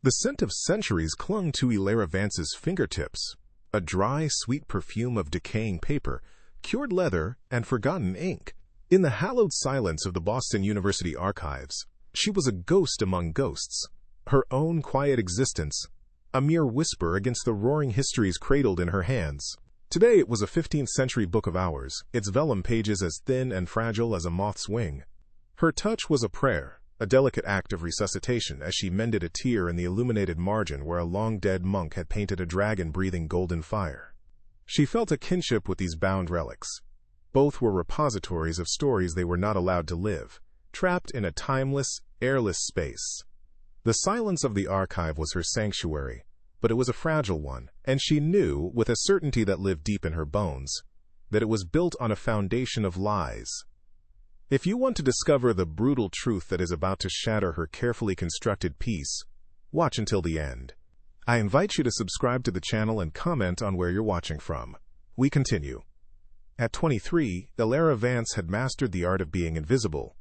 The scent of centuries clung to Hilaire Vance's fingertips, a dry, sweet perfume of decaying paper, cured leather, and forgotten ink. In the hallowed silence of the Boston University archives, she was a ghost among ghosts, her own quiet existence, a mere whisper against the roaring histories cradled in her hands. Today it was a 15th-century book of hours, its vellum pages as thin and fragile as a moth's wing. Her touch was a prayer, a delicate act of resuscitation as she mended a tear in the illuminated margin where a long-dead monk had painted a dragon breathing golden fire. She felt a kinship with these bound relics. Both were repositories of stories they were not allowed to live, trapped in a timeless, airless space. The silence of the archive was her sanctuary, but it was a fragile one, and she knew, with a certainty that lived deep in her bones, that it was built on a foundation of lies. If you want to discover the brutal truth that is about to shatter her carefully constructed piece, watch until the end. I invite you to subscribe to the channel and comment on where you're watching from. We continue. At 23, Hilaire Vance had mastered the art of being invisible.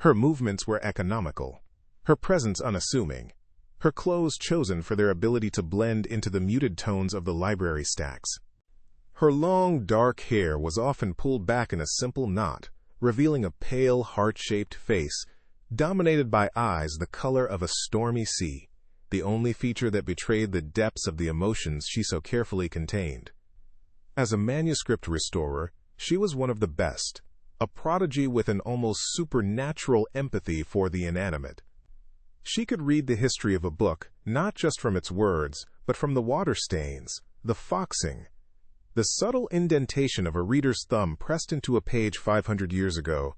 Her movements were economical, her presence unassuming, her clothes chosen for their ability to blend into the muted tones of the library stacks. Her long, dark hair was often pulled back in a simple knot, revealing a pale, heart-shaped face, dominated by eyes the color of a stormy sea, the only feature that betrayed the depths of the emotions she so carefully contained. As a manuscript restorer, she was one of the best, a prodigy with an almost supernatural empathy for the inanimate. She could read the history of a book, not just from its words, but from the water stains, the foxing, the subtle indentation of a reader's thumb pressed into a page 500 years ago.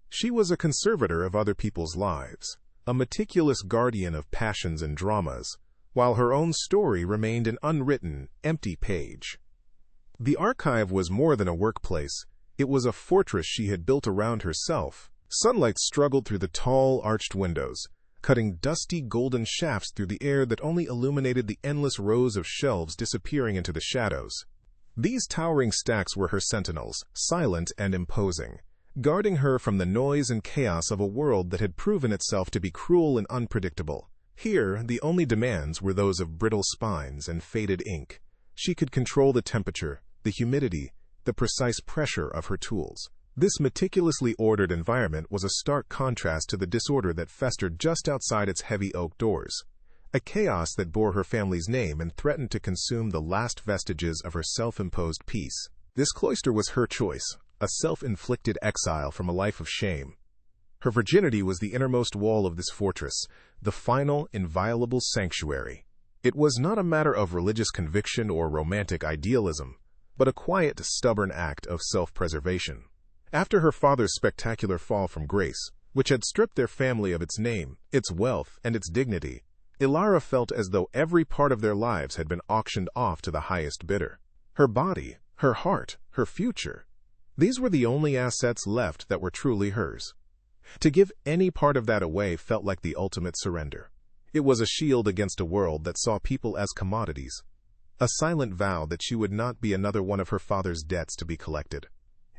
She was a conservator of other people's lives, a meticulous guardian of passions and dramas, while her own story remained an unwritten, empty page. The archive was more than a workplace. It was a fortress she had built around herself. Sunlight struggled through the tall, arched windows, cutting dusty golden shafts through the air that only illuminated the endless rows of shelves disappearing into the shadows. These towering stacks were her sentinels, silent and imposing, guarding her from the noise and chaos of a world that had proven itself to be cruel and unpredictable. Here, the only demands were those of brittle spines and faded ink. She could control the temperature, the humidity, the precise pressure of her tools. This meticulously ordered environment was a stark contrast to the disorder that festered just outside its heavy oak doors, a chaos that bore her family's name and threatened to consume the last vestiges of her self-imposed peace. This cloister was her choice, a self-inflicted exile from a life of shame. Her virginity was the innermost wall of this fortress, the final, inviolable sanctuary. It was not a matter of religious conviction or romantic idealism, but a quiet, stubborn act of self-preservation. After her father's spectacular fall from grace, which had stripped their family of its name, its wealth, and its dignity, Hilaire felt as though every part of their lives had been auctioned off to the highest bidder. Her body, her heart, her future. These were the only assets left that were truly hers. To give any part of that away felt like the ultimate surrender. It was a shield against a world that saw people as commodities, a silent vow that she would not be another one of her father's debts to be collected.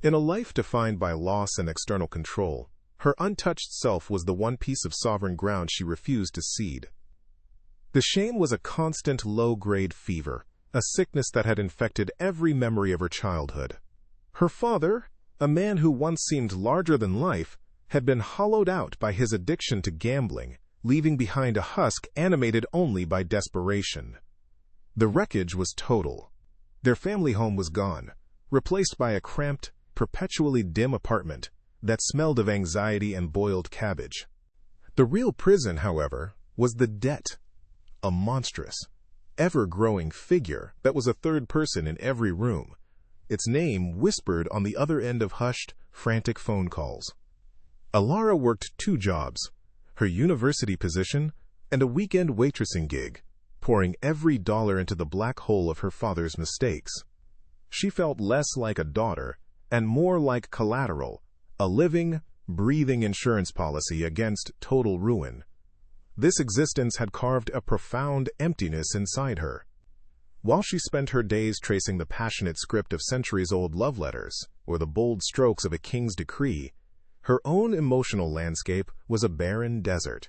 In a life defined by loss and external control, her untouched self was the one piece of sovereign ground she refused to cede. The shame was a constant low-grade fever, a sickness that had infected every memory of her childhood. Her father, a man who once seemed larger than life, had been hollowed out by his addiction to gambling, leaving behind a husk animated only by desperation. The wreckage was total. Their family home was gone, replaced by a cramped, perpetually dim apartment that smelled of anxiety and boiled cabbage. The real prison, however, was the debt, a monstrous, ever-growing figure that was a third person in every room, its name whispered on the other end of hushed, frantic phone calls. Hilaire worked 2 jobs, her university position and a weekend waitressing gig, pouring every dollar into the black hole of her father's mistakes. She felt less like a daughter and more like collateral, a living, breathing insurance policy against total ruin. This existence had carved a profound emptiness inside her. While she spent her days tracing the passionate script of centuries-old love letters or the bold strokes of a king's decree, her own emotional landscape was a barren desert.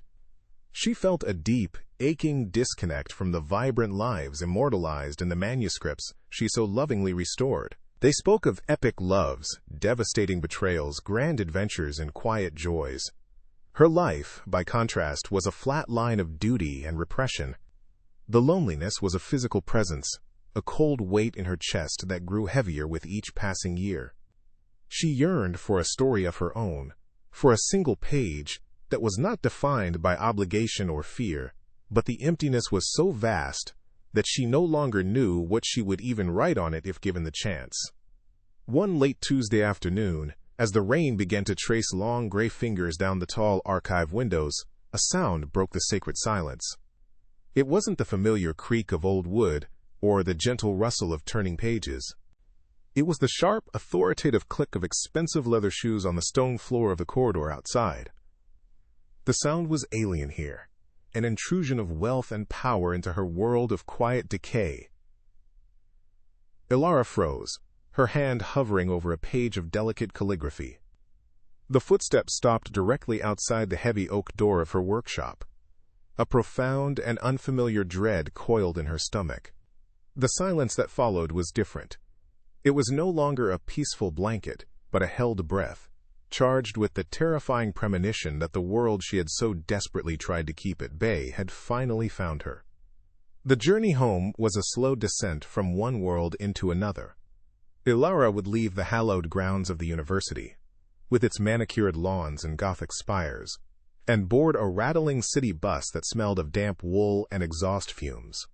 She felt a deep, aching disconnect from the vibrant lives immortalized in the manuscripts she so lovingly restored. They spoke of epic loves, devastating betrayals, grand adventures, and quiet joys. Her life, by contrast, was a flat line of duty and repression. The loneliness was a physical presence, a cold weight in her chest that grew heavier with each passing year. She yearned for a story of her own, for a single page that was not defined by obligation or fear, but the emptiness was so vast that she no longer knew what she would even write on it if given the chance. One late Tuesday afternoon, as the rain began to trace long gray fingers down the tall archive windows, a sound broke the sacred silence. It wasn't the familiar creak of old wood or the gentle rustle of turning pages. It was the sharp, authoritative click of expensive leather shoes on the stone floor of the corridor outside. The sound was alien here, an intrusion of wealth and power into her world of quiet decay. Ilara froze, her hand hovering over a page of delicate calligraphy. The footsteps stopped directly outside the heavy oak door of her workshop. A profound and unfamiliar dread coiled in her stomach. The silence that followed was different. It was no longer a peaceful blanket, but a held breath, charged with the terrifying premonition that the world she had so desperately tried to keep at bay had finally found her. The journey home was a slow descent from one world into another. Ilara would leave the hallowed grounds of the university, with its manicured lawns and Gothic spires, and board a rattling city bus that smelled of damp wool and exhaust fumes.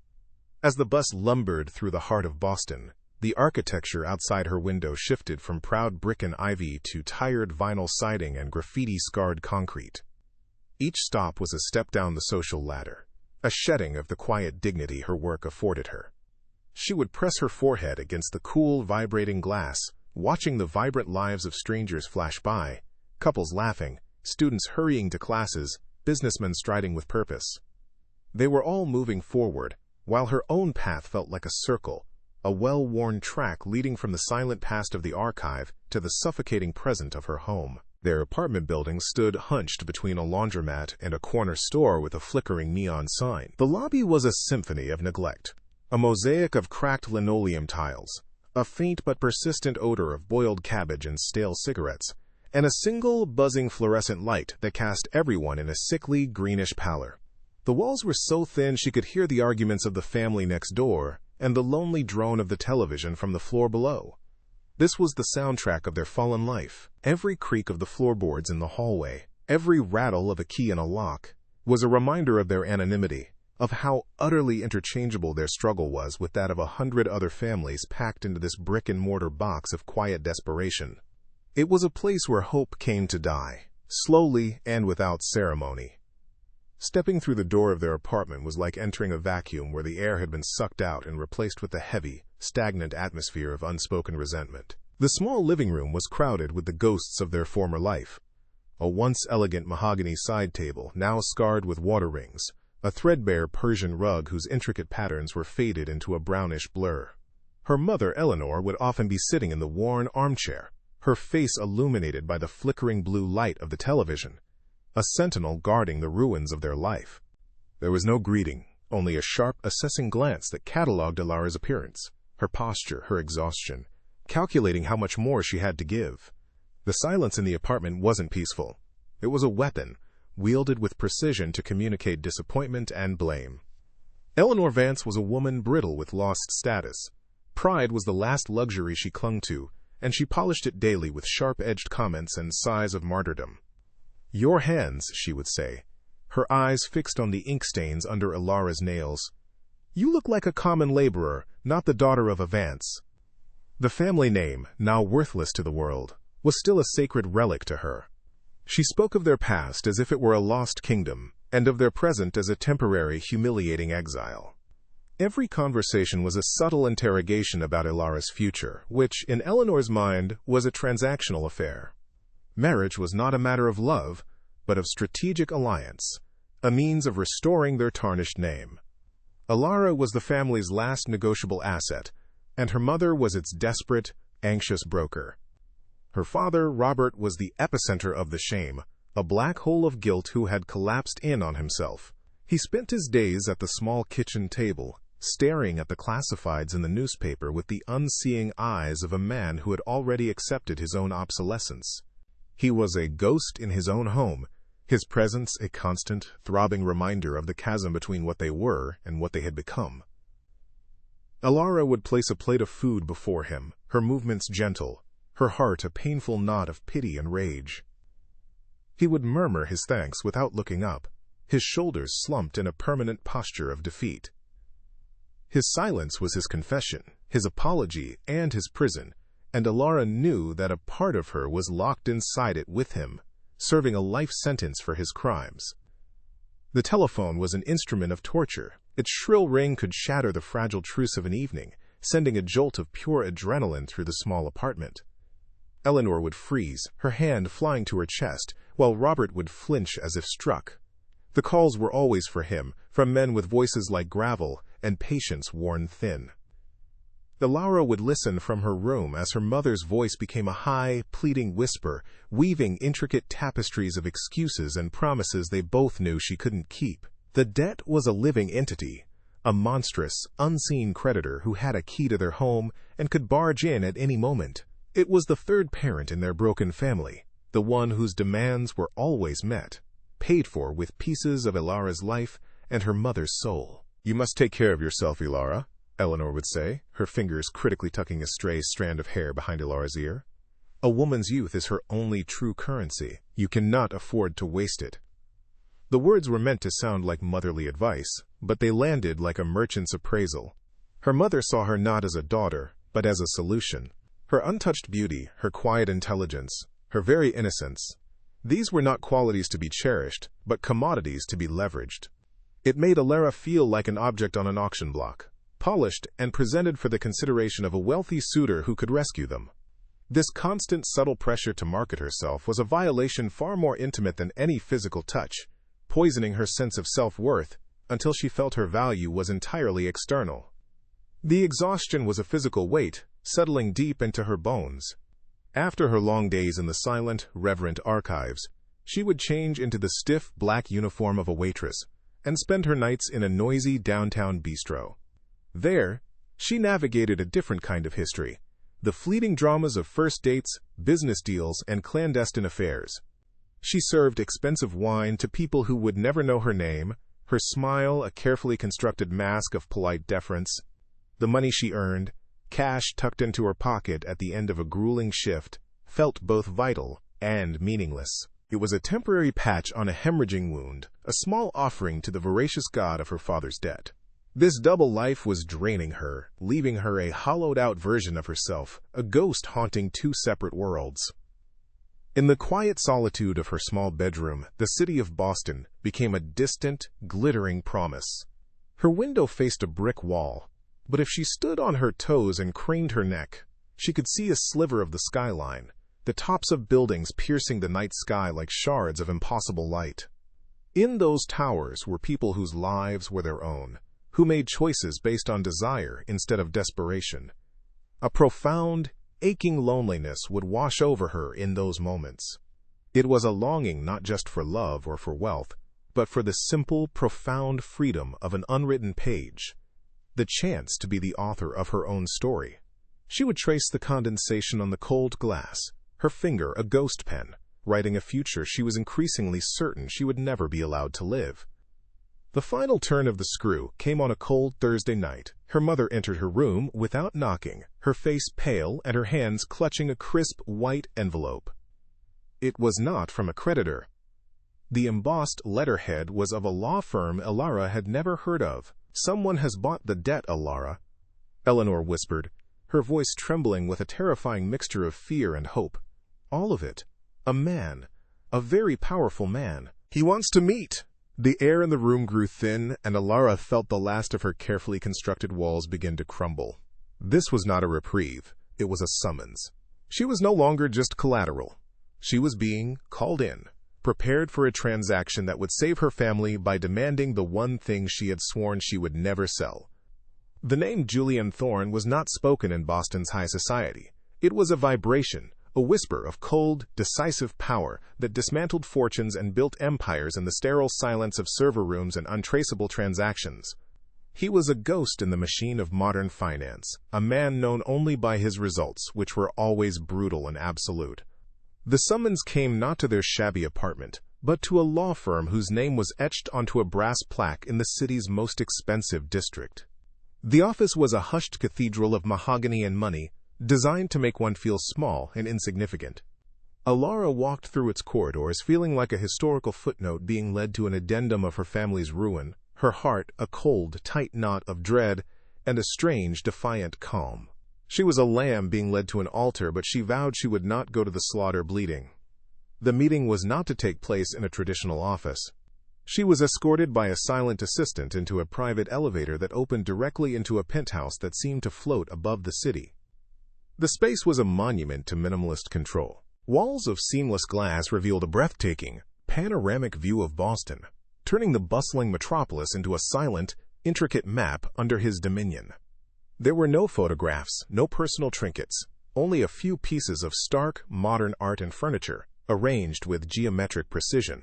As the bus lumbered through the heart of Boston, the architecture outside her window shifted from proud brick and ivy to tired vinyl siding and graffiti-scarred concrete. Each stop was a step down the social ladder, a shedding of the quiet dignity her work afforded her. She would press her forehead against the cool, vibrating glass, watching the vibrant lives of strangers flash by, couples laughing, students hurrying to classes, businessmen striding with purpose. They were all moving forward, while her own path felt like a circle, a well-worn track leading from the silent past of the archive to the suffocating present of her home. Their apartment building stood hunched between a laundromat and a corner store with a flickering neon sign. The lobby was a symphony of neglect, a mosaic of cracked linoleum tiles, a faint but persistent odor of boiled cabbage and stale cigarettes, and a single buzzing fluorescent light that cast everyone in a sickly greenish pallor. The walls were so thin she could hear the arguments of the family next door and the lonely drone of the television from the floor below. This was the soundtrack of their fallen life. Every creak of the floorboards in the hallway, every rattle of a key in a lock, was a reminder of their anonymity, of how utterly interchangeable their struggle was with that of 100 other families packed into this brick-and-mortar box of quiet desperation. It was a place where hope came to die, slowly and without ceremony. Stepping through the door of their apartment was like entering a vacuum where the air had been sucked out and replaced with the heavy, stagnant atmosphere of unspoken resentment. The small living room was crowded with the ghosts of their former life. A once elegant mahogany side table, now scarred with water rings, a threadbare Persian rug whose intricate patterns were faded into a brownish blur. Her mother, Eleanor, would often be sitting in the worn armchair, her face illuminated by the flickering blue light of the television, a sentinel guarding the ruins of their life. There was no greeting, only a sharp, assessing glance that catalogued Ilara's appearance, her posture, her exhaustion, calculating how much more she had to give. The silence in the apartment wasn't peaceful. It was a weapon, wielded with precision to communicate disappointment and blame. Eleanor Vance was a woman brittle with lost status. Pride was the last luxury she clung to, and she polished it daily with sharp-edged comments and sighs of martyrdom. "Your hands," she would say, her eyes fixed on the ink stains under Ilara's nails. "You look like a common laborer, not the daughter of a Vance." The family name, now worthless to the world, was still a sacred relic to her. She spoke of their past as if it were a lost kingdom, and of their present as a temporary, humiliating exile. Every conversation was a subtle interrogation about Ilara's future, which, in Eleanor's mind, was a transactional affair. Marriage was not a matter of love, but of strategic alliance, a means of restoring their tarnished name. Ilara was the family's last negotiable asset, and her mother was its desperate, anxious broker. Her father, Robert, was the epicenter of the shame, a black hole of guilt who had collapsed in on himself. He spent his days at the small kitchen table, staring at the classifieds in the newspaper with the unseeing eyes of a man who had already accepted his own obsolescence. He was a ghost in his own home, his presence a constant, throbbing reminder of the chasm between what they were and what they had become. Alara would place a plate of food before him, her movements gentle, her heart a painful knot of pity and rage. He would murmur his thanks without looking up, his shoulders slumped in a permanent posture of defeat. His silence was his confession, his apology, and his prison, and Alara knew that a part of her was locked inside it with him, serving a life sentence for his crimes. The telephone was an instrument of torture. Its shrill ring could shatter the fragile truce of an evening, sending a jolt of pure adrenaline through the small apartment. Eleanor would freeze, her hand flying to her chest, while Robert would flinch as if struck. The calls were always for him, from men with voices like gravel and patience worn thin. Alara would listen from her room as her mother's voice became a high, pleading whisper, weaving intricate tapestries of excuses and promises they both knew she couldn't keep. The debt was a living entity, a monstrous, unseen creditor who had a key to their home and could barge in at any moment. It was the third parent in their broken family, the one whose demands were always met, paid for with pieces of Alara's life and her mother's soul. "You must take care of yourself, Alara," Eleanor would say, her fingers critically tucking a stray strand of hair behind Alara's ear. "A woman's youth is her only true currency. You cannot afford to waste it." The words were meant to sound like motherly advice, but they landed like a merchant's appraisal. Her mother saw her not as a daughter, but as a solution. Her untouched beauty, her quiet intelligence, her very innocence. These were not qualities to be cherished, but commodities to be leveraged. It made Alara feel like an object on an auction block, polished and presented for the consideration of a wealthy suitor who could rescue them. This constant subtle pressure to market herself was a violation far more intimate than any physical touch, poisoning her sense of self-worth until she felt her value was entirely external. The exhaustion was a physical weight, settling deep into her bones. After her long days in the silent, reverent archives, she would change into the stiff black uniform of a waitress and spend her nights in a noisy downtown bistro. There, she navigated a different kind of history, the fleeting dramas of first dates, business deals, and clandestine affairs. She served expensive wine to people who would never know her name, her smile a carefully constructed mask of polite deference. The money she earned, cash tucked into her pocket at the end of a grueling shift, felt both vital and meaningless. It was a temporary patch on a hemorrhaging wound, a small offering to the voracious god of her father's debt. This double life was draining her, leaving her a hollowed-out version of herself, a ghost haunting two separate worlds. In the quiet solitude of her small bedroom, the city of Boston became a distant, glittering promise. Her window faced a brick wall, but if she stood on her toes and craned her neck, she could see a sliver of the skyline, the tops of buildings piercing the night sky like shards of impossible light. In those towers were people whose lives were their own, who made choices based on desire instead of desperation. A profound, aching loneliness would wash over her in those moments. It was a longing not just for love or for wealth, but for the simple, profound freedom of an unwritten page, the chance to be the author of her own story. She would trace the condensation on the cold glass, her finger a ghost pen, writing a future she was increasingly certain she would never be allowed to live. The final turn of the screw came on a cold Thursday night. Her mother entered her room without knocking, her face pale and her hands clutching a crisp white envelope. It was not from a creditor. The embossed letterhead was of a law firm Alara had never heard of. "Someone has bought the debt, Alara," Eleanor whispered, her voice trembling with a terrifying mixture of fear and hope. "All of it. A man. A very powerful man. He wants to meet." The air in the room grew thin, and Alara felt the last of her carefully constructed walls begin to crumble. This was not a reprieve. It was a summons. She was no longer just collateral. She was being called in, prepared for a transaction that would save her family by demanding the one thing she had sworn she would never sell. The name Julian Thorne was not spoken in Boston's high society. It was a vibration, a whisper of cold, decisive power that dismantled fortunes and built empires in the sterile silence of server rooms and untraceable transactions. He was a ghost in the machine of modern finance, a man known only by his results, which were always brutal and absolute. The summons came not to their shabby apartment, but to a law firm whose name was etched onto a brass plaque in the city's most expensive district. The office was a hushed cathedral of mahogany and money, designed to make one feel small and insignificant. Alara walked through its corridors feeling like a historical footnote being led to an addendum of her family's ruin, her heart a cold, tight knot of dread and a strange, defiant calm. She was a lamb being led to an altar, but she vowed she would not go to the slaughter bleeding. The meeting was not to take place in a traditional office. She was escorted by a silent assistant into a private elevator that opened directly into a penthouse that seemed to float above the city. The space was a monument to minimalist control. Walls of seamless glass revealed a breathtaking, panoramic view of Boston, turning the bustling metropolis into a silent, intricate map under his dominion. There were no photographs, no personal trinkets, only a few pieces of stark, modern art and furniture, arranged with geometric precision.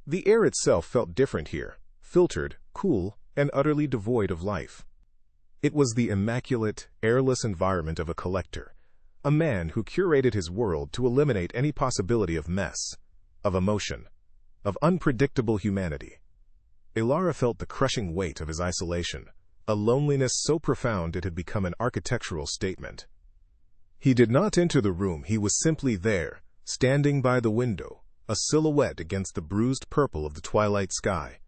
The air itself felt different here, filtered, cool, and utterly devoid of life. It was the immaculate, airless environment of a collector, a man who curated his world to eliminate any possibility of mess, of emotion, of unpredictable humanity. Alara felt the crushing weight of his isolation, a loneliness so profound it had become an architectural statement. He did not enter the room, he was simply there, standing by the window, a silhouette against the bruised purple of the twilight sky.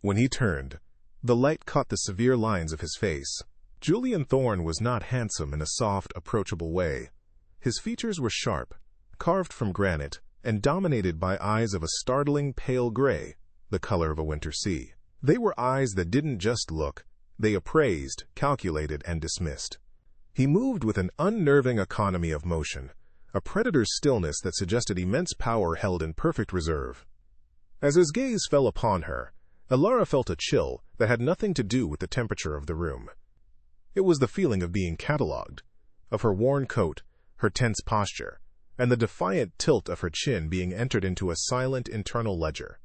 When he turned, the light caught the severe lines of his face. Julian Thorne was not handsome in a soft, approachable way. His features were sharp, carved from granite, and dominated by eyes of a startling pale gray, the color of a winter sea. They were eyes that didn't just look, they appraised, calculated, and dismissed. He moved with an unnerving economy of motion, a predator's stillness that suggested immense power held in perfect reserve. As his gaze fell upon her, Alara felt a chill that had nothing to do with the temperature of the room. It was the feeling of being catalogued, of her worn coat, her tense posture, and the defiant tilt of her chin being entered into a silent internal ledger.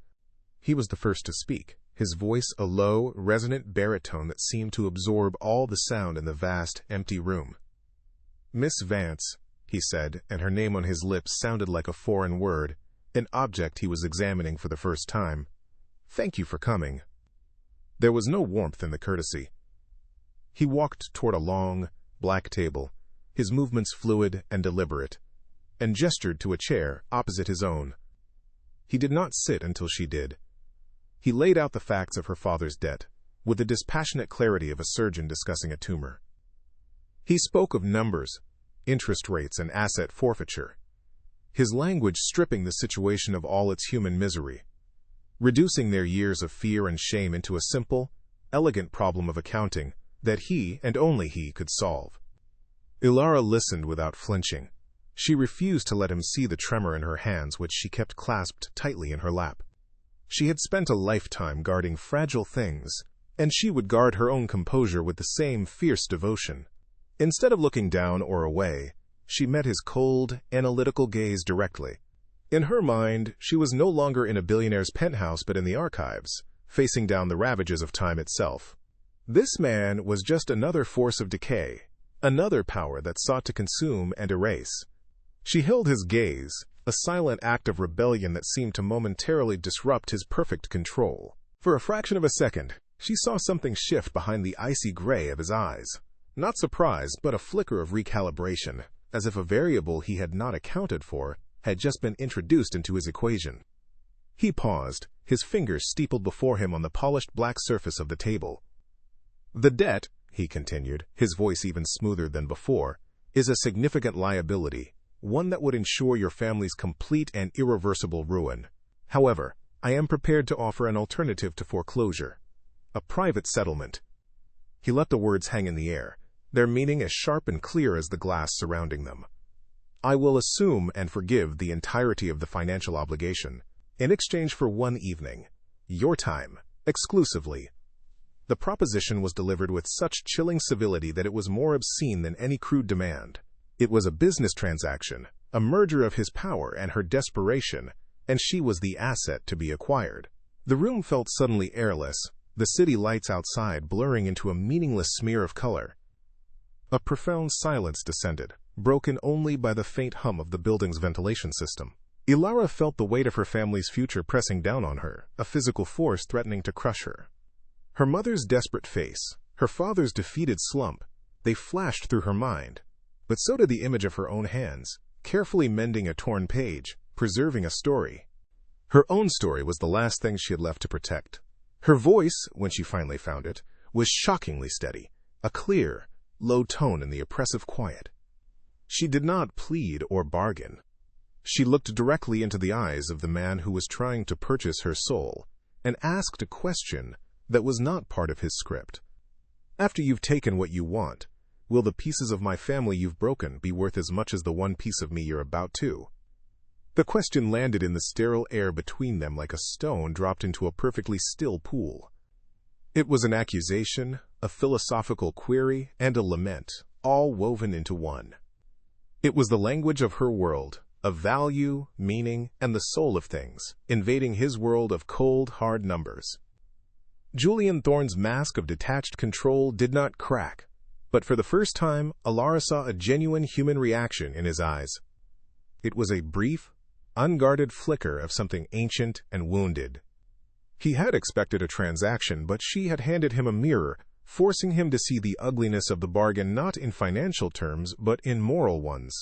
He was the first to speak, his voice a low, resonant baritone that seemed to absorb all the sound in the vast, empty room. "Miss Vance," he said, and her name on his lips sounded like a foreign word, an object he was examining for the first time. "Thank you for coming." There was no warmth in the courtesy. He walked toward a long, black table, his movements fluid and deliberate, and gestured to a chair opposite his own. He did not sit until she did. He laid out the facts of her father's debt, with the dispassionate clarity of a surgeon discussing a tumor. He spoke of numbers, interest rates, and asset forfeiture, his language stripping the situation of all its human misery, reducing their years of fear and shame into a simple, elegant problem of accounting that he, and only he, could solve. Alara listened without flinching. She refused to let him see the tremor in her hands, which she kept clasped tightly in her lap. She had spent a lifetime guarding fragile things, and she would guard her own composure with the same fierce devotion. Instead of looking down or away, she met his cold, analytical gaze directly. In her mind, she was no longer in a billionaire's penthouse but in the archives, facing down the ravages of time itself. This man was just another force of decay, another power that sought to consume and erase. She held his gaze, a silent act of rebellion that seemed to momentarily disrupt his perfect control. For a fraction of a second, she saw something shift behind the icy gray of his eyes. Not surprise, but a flicker of recalibration, as if a variable he had not accounted for had just been introduced into his equation. He paused, his fingers steepled before him on the polished black surface of the table. "The debt," he continued, his voice even smoother than before, "is a significant liability, one that would ensure your family's complete and irreversible ruin. However, I am prepared to offer an alternative to foreclosure, a private settlement." He let the words hang in the air, their meaning as sharp and clear as the glass surrounding them. "I will assume and forgive the entirety of the financial obligation, in exchange for one evening, your time, exclusively." The proposition was delivered with such chilling civility that it was more obscene than any crude demand. It was a business transaction, a merger of his power and her desperation, and she was the asset to be acquired. The room felt suddenly airless, the city lights outside blurring into a meaningless smear of color. A profound silence descended, broken only by the faint hum of the building's ventilation system. Ilara felt the weight of her family's future pressing down on her, a physical force threatening to crush her. Her mother's desperate face, her father's defeated slump, they flashed through her mind. But so did the image of her own hands, carefully mending a torn page, preserving a story. Her own story was the last thing she had left to protect. Her voice, when she finally found it, was shockingly steady, a clear, low tone in the oppressive quiet. She did not plead or bargain. She looked directly into the eyes of the man who was trying to purchase her soul, and asked a question that was not part of his script. After you've taken what you want, will the pieces of my family you've broken be worth as much as the one piece of me you're about to? The question landed in the sterile air between them like a stone dropped into a perfectly still pool. It was an accusation, a philosophical query, and a lament, all woven into one. It was the language of her world, of value, meaning, and the soul of things, invading his world of cold, hard numbers. Julian Thorne's mask of detached control did not crack, but for the first time, Ilara saw a genuine human reaction in his eyes. It was a brief, unguarded flicker of something ancient and wounded. He had expected a transaction, but she had handed him a mirror, forcing him to see the ugliness of the bargain not in financial terms, but in moral ones.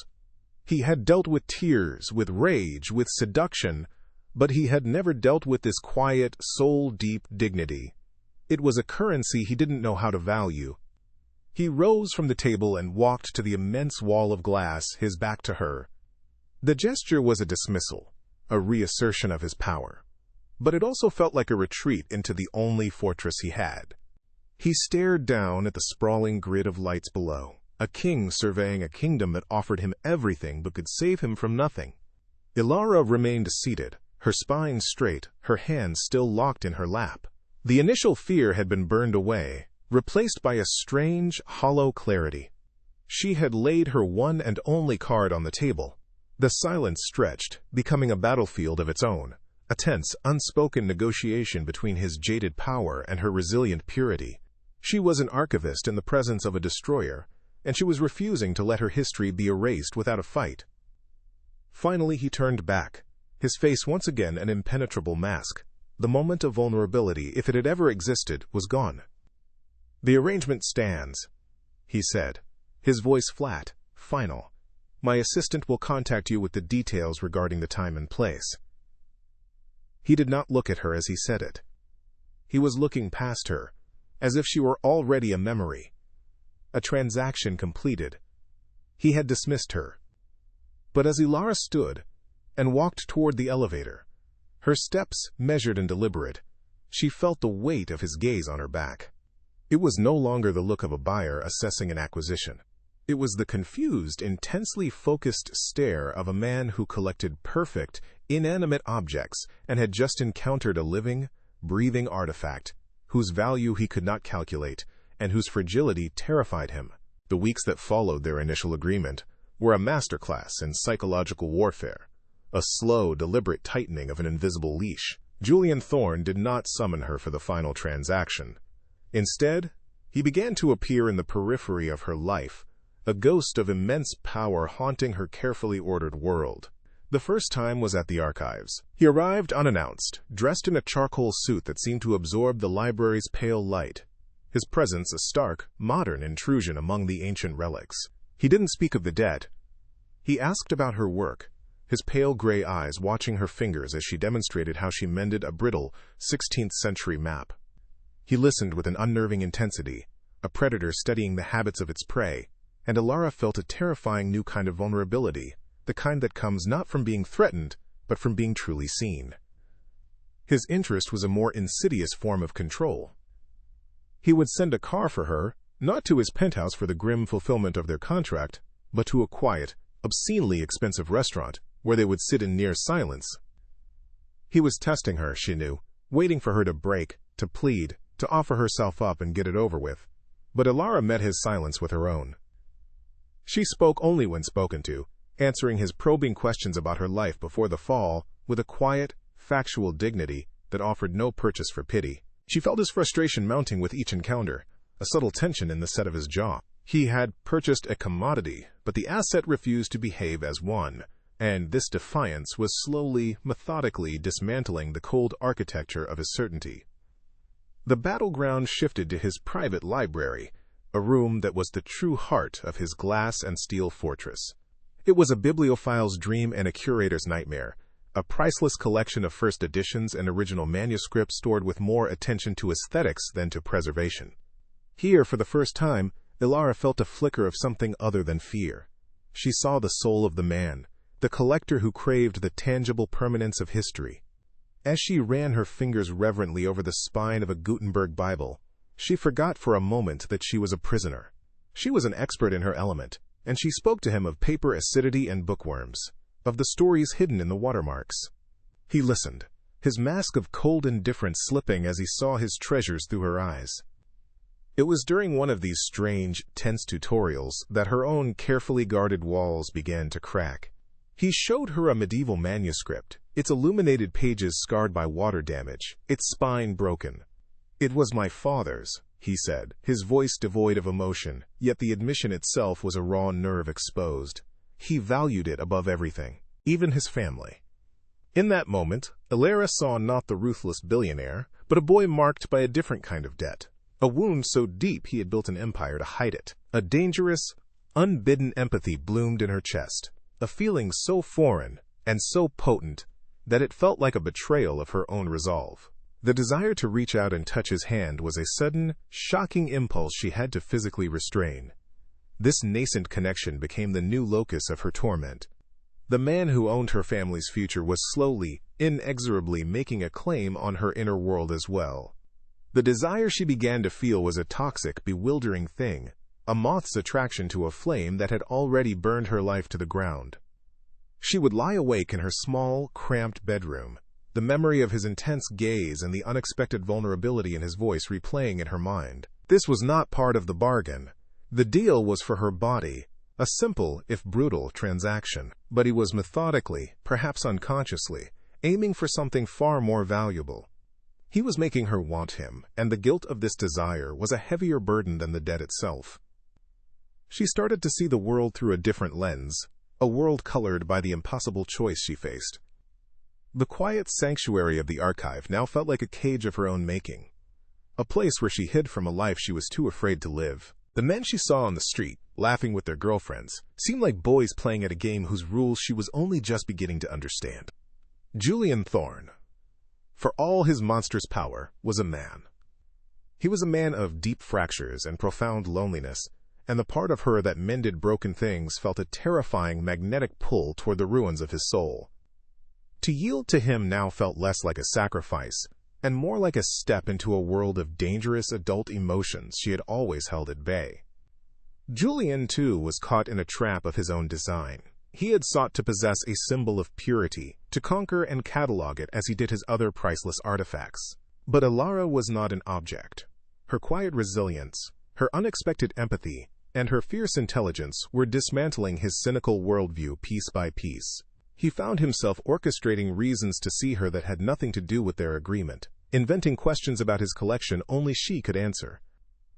He had dealt with tears, with rage, with seduction, but he had never dealt with this quiet, soul-deep dignity. It was a currency he didn't know how to value. He rose from the table and walked to the immense wall of glass, his back to her. The gesture was a dismissal, a reassertion of his power, but it also felt like a retreat into the only fortress he had. He stared down at the sprawling grid of lights below, a king surveying a kingdom that offered him everything but could save him from nothing. Ilara remained seated, her spine straight, her hands still locked in her lap. The initial fear had been burned away, replaced by a strange, hollow clarity. She had laid her one and only card on the table. The silence stretched, becoming a battlefield of its own, a tense, unspoken negotiation between his jaded power and her resilient purity. She was an archivist in the presence of a destroyer, and she was refusing to let her history be erased without a fight. Finally he turned back, his face once again an impenetrable mask. The moment of vulnerability, if it had ever existed, was gone. "The arrangement stands," he said, his voice flat, final. "My assistant will contact you with the details regarding the time and place." He did not look at her as he said it. He was looking past her, as if she were already a memory. A transaction completed. He had dismissed her. But as Ilara stood and walked toward the elevator, her steps measured and deliberate, she felt the weight of his gaze on her back. It was no longer the look of a buyer assessing an acquisition. It was the confused, intensely focused stare of a man who collected perfect, inanimate objects and had just encountered a living, breathing artifact, whose value he could not calculate, and whose fragility terrified him. The weeks that followed their initial agreement were a masterclass in psychological warfare, a slow, deliberate tightening of an invisible leash. Julian Thorne did not summon her for the final transaction. Instead, he began to appear in the periphery of her life, a ghost of immense power haunting her carefully ordered world. The first time was at the archives. He arrived unannounced, dressed in a charcoal suit that seemed to absorb the library's pale light, his presence a stark, modern intrusion among the ancient relics. He didn't speak of the debt. He asked about her work, his pale gray eyes watching her fingers as she demonstrated how she mended a brittle 16th-century map. He listened with an unnerving intensity, a predator studying the habits of its prey, and Ilara felt a terrifying new kind of vulnerability, the kind that comes not from being threatened, but from being truly seen. His interest was a more insidious form of control. He would send a car for her, not to his penthouse for the grim fulfillment of their contract, but to a quiet, obscenely expensive restaurant, where they would sit in near silence. He was testing her, she knew, waiting for her to break, to plead, to offer herself up and get it over with. But Ilara met his silence with her own. She spoke only when spoken to, answering his probing questions about her life before the fall with a quiet, factual dignity that offered no purchase for pity. She felt his frustration mounting with each encounter, a subtle tension in the set of his jaw. He had purchased a commodity, but the asset refused to behave as one, and this defiance was slowly, methodically dismantling the cold architecture of his certainty. The battleground shifted to his private library, a room that was the true heart of his glass and steel fortress. It was a bibliophile's dream and a curator's nightmare, a priceless collection of first editions and original manuscripts stored with more attention to aesthetics than to preservation. Here, for the first time, Ilara felt a flicker of something other than fear. She saw the soul of the man, the collector who craved the tangible permanence of history. As she ran her fingers reverently over the spine of a Gutenberg Bible, she forgot for a moment that she was a prisoner. She was an expert in her element, and she spoke to him of paper acidity and bookworms, of the stories hidden in the watermarks. He listened, his mask of cold indifference slipping as he saw his treasures through her eyes. It was during one of these strange, tense tutorials that her own carefully guarded walls began to crack. He showed her a medieval manuscript, its illuminated pages scarred by water damage, its spine broken. "It was my father's," he said, his voice devoid of emotion, yet the admission itself was a raw nerve exposed. He valued it above everything, even his family. In that moment, Ilara saw not the ruthless billionaire, but a boy marked by a different kind of debt. A wound so deep he had built an empire to hide it. A dangerous, unbidden empathy bloomed in her chest, a feeling so foreign and so potent that it felt like a betrayal of her own resolve. The desire to reach out and touch his hand was a sudden, shocking impulse she had to physically restrain. This nascent connection became the new locus of her torment. The man who owned her family's future was slowly, inexorably making a claim on her inner world as well. The desire she began to feel was a toxic, bewildering thing, a moth's attraction to a flame that had already burned her life to the ground. She would lie awake in her small, cramped bedroom, the memory of his intense gaze and the unexpected vulnerability in his voice replaying in her mind. This was not part of the bargain. The deal was for her body, a simple, if brutal, transaction. But he was methodically, perhaps unconsciously, aiming for something far more valuable. He was making her want him, and the guilt of this desire was a heavier burden than the debt itself. She started to see the world through a different lens, a world colored by the impossible choice she faced. The quiet sanctuary of the archive now felt like a cage of her own making, a place where she hid from a life she was too afraid to live. The men she saw on the street, laughing with their girlfriends, seemed like boys playing at a game whose rules she was only just beginning to understand. Julian Thorne, for all his monstrous power, was a man. He was a man of deep fractures and profound loneliness, and the part of her that mended broken things felt a terrifying magnetic pull toward the ruins of his soul. To yield to him now felt less like a sacrifice, and more like a step into a world of dangerous adult emotions she had always held at bay. Julian, too, was caught in a trap of his own design. He had sought to possess a symbol of purity, to conquer and catalog it as he did his other priceless artifacts. But Ilara was not an object. Her quiet resilience, her unexpected empathy, and her fierce intelligence were dismantling his cynical worldview piece by piece. He found himself orchestrating reasons to see her that had nothing to do with their agreement, inventing questions about his collection only she could answer.